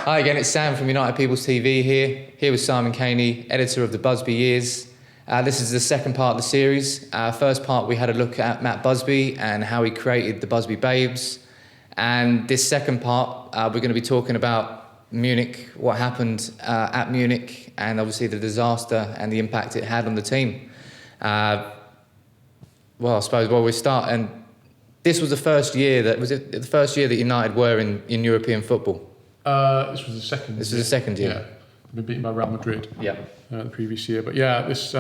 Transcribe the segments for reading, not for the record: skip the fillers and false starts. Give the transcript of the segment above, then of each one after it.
Hi again, it's Sam from United People's TV here with Simon Caney, editor of the Busby Years. This is the second part of the series. First part we had a look at Matt Busby and how he created the Busby Babes. And this second part we're going to be talking about Munich, what happened at Munich, and obviously the disaster and the impact it had on the team. Well, I suppose we start, and this was the first year that United were in European football. This was the second. This was the second year. Yeah, been beaten by Real Madrid. Yeah. The previous year, but yeah, this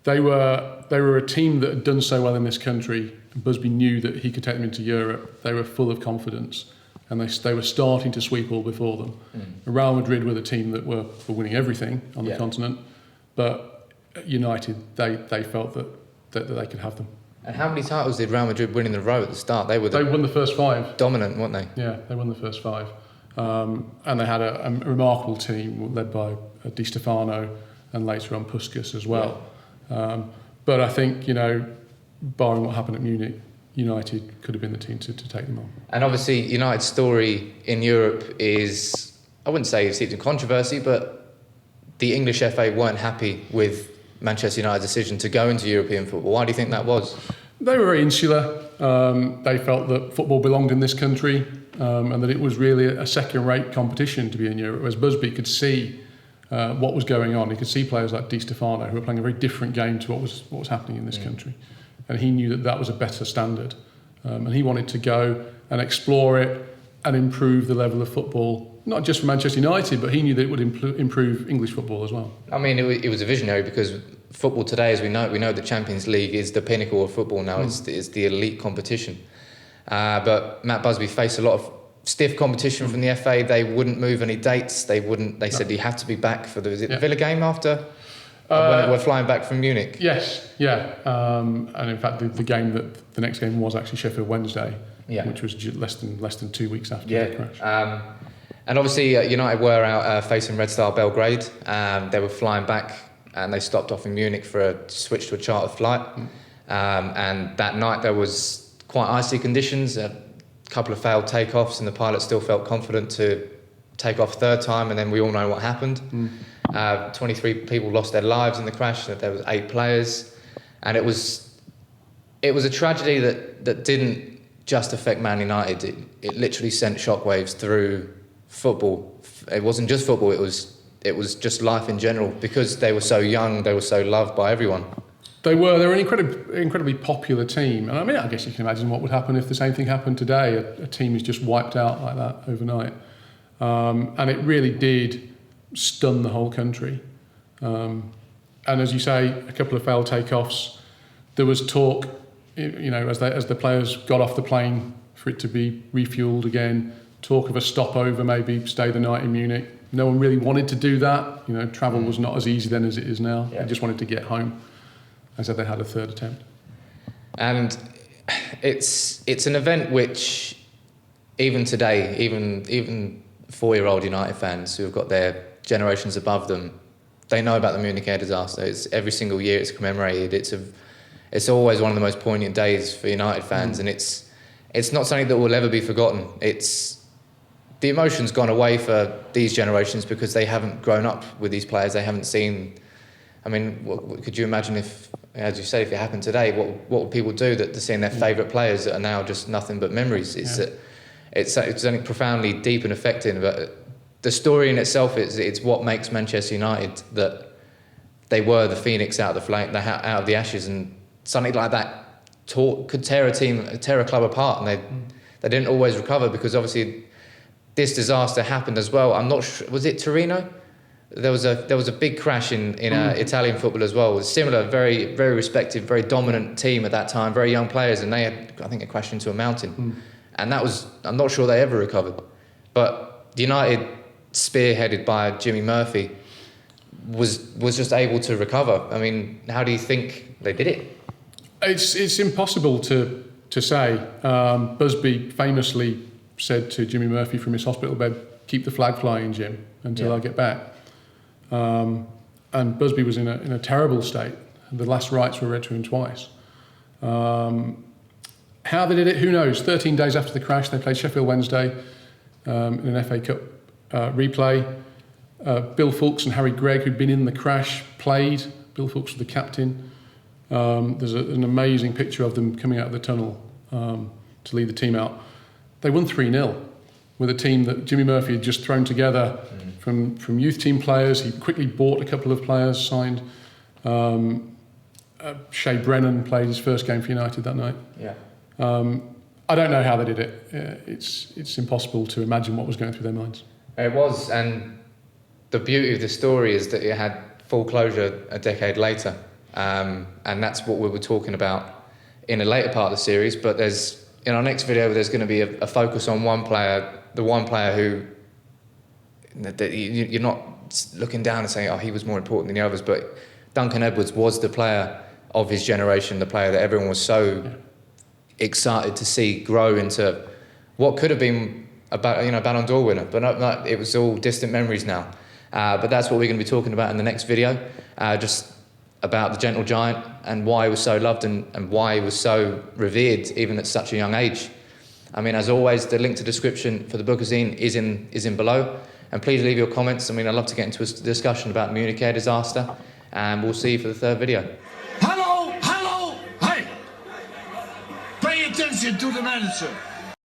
they were a team that had done so well in this country. Busby knew that he could take them into Europe. They were full of confidence, and they were starting to sweep all before them. Real Madrid were the team that were winning everything on the continent, but United they felt that they could have them. And how many titles did Real Madrid win in a row at the start? They won the first 5. Dominant, weren't they? Yeah, they won the first 5. And they had a remarkable team led by Di Stefano and later on Puskas as well. Yeah. But I think, barring what happened at Munich, United could have been the team to take them on. And obviously, United's story in Europe is, I wouldn't say it's steeped in controversy, but the English FA weren't happy with Manchester United's decision to go into European football. Why do you think that was? They were very insular. They felt that football belonged in this country. And that it was really a second-rate competition to be in Europe, whereas Busby could see what was going on. He could see players like Di Stefano who were playing a very different game to what was happening in this country, and he knew that was a better standard, and he wanted to go and explore it and improve the level of football, not just for Manchester United, but he knew that it would improve English football as well. I mean, it was a visionary, because football today, as we know the Champions League is the pinnacle of football now. It's the elite competition. But Matt Busby faced a lot of stiff competition from the FA. They wouldn't move any dates. They said he had to be back for the Villa game after when we're flying back from Munich. Yes, yeah. And in fact, the next game was actually Sheffield Wednesday, which was less than 2 weeks after the crash. And obviously, United were out facing Red Star Belgrade. They were flying back, and they stopped off in Munich for a switch to a chartered flight. And that night there was quite icy conditions, a couple of failed takeoffs, and the pilot still felt confident to take off third time, and then we all know what happened. 23 people lost their lives in the crash. There was 8 players, and it was a tragedy that didn't just affect Man United. It literally sent shockwaves through football. It wasn't just football, it was just life in general, because they were so young, they were so loved by everyone. They were an incredibly popular team. And I mean, I guess you can imagine what would happen if the same thing happened today. A team is just wiped out like that overnight. And it really did stun the whole country. And as you say, a couple of failed takeoffs. There was talk, as the players got off the plane for it to be refueled again, talk of a stopover, maybe stay the night in Munich. No one really wanted to do that. Travel was not as easy then as it is now. They just wanted to get home. I said they had a third attempt. And it's an event which, even today, even 4-year-old United fans who have got their generations above them, they know about the Munich Air Disaster. It's every single year it's commemorated. It's always one of the most poignant days for United fans, and it's not something that will ever be forgotten. The emotion's gone away for these generations because they haven't grown up with these players. They haven't seen. I mean, what could you imagine if, as you say, if it happened today, what would people do that they're seeing their favourite players that are now just nothing but memories? It's something profoundly deep and affecting, but the story in itself it's what makes Manchester United, that they were the phoenix out of the flame, out of the ashes, and something like that could tear a club apart, and they didn't always recover, because obviously this disaster happened as well. I'm not sure, was it Torino? There was a big crash in Italian football as well. It was similar, very very respected, very dominant team at that time, very young players, and it crashed into a mountain, and I'm not sure they ever recovered. But United, spearheaded by Jimmy Murphy, was just able to recover. I mean, how do you think they did it? It's impossible to say. Busby famously said to Jimmy Murphy from his hospital bed, "Keep the flag flying, Jim, until I get back." And Busby was in a terrible state. The last rites were read to him twice. How they did it, who knows? 13 days after the crash, they played Sheffield Wednesday in an FA Cup replay. Bill Fawkes and Harry Gregg, who'd been in the crash, played. Bill Fawkes was the captain. There's an amazing picture of them coming out of the tunnel to lead the team out. They won 3-0 with a team that Jimmy Murphy had just thrown together from youth team players. He quickly bought a couple of players, signed. Shea Brennan played his first game for United that night. Yeah. I don't know how they did it. It's impossible to imagine what was going through their minds. It was, and the beauty of the story is that it had full closure a decade later. And that's what we were talking about in a later part of the series. But in our next video, there's going to be a focus on one player, the one player who you're not looking down and saying, oh, he was more important than the others. But Duncan Edwards was the player of his generation, the player that everyone was so excited to see grow into what could have been a Ballon d'Or winner. But it was all distant memories now. But that's what we're going to be talking about in the next video. Just about the gentle giant and why he was so loved and why he was so revered even at such a young age. I mean, as always, the link to description for the bookazine is in below. And please leave your comments. I mean, I'd love to get into a discussion about Munich Air Disaster. And we'll see you for the third video. Hello, hey! Pay attention to the manager.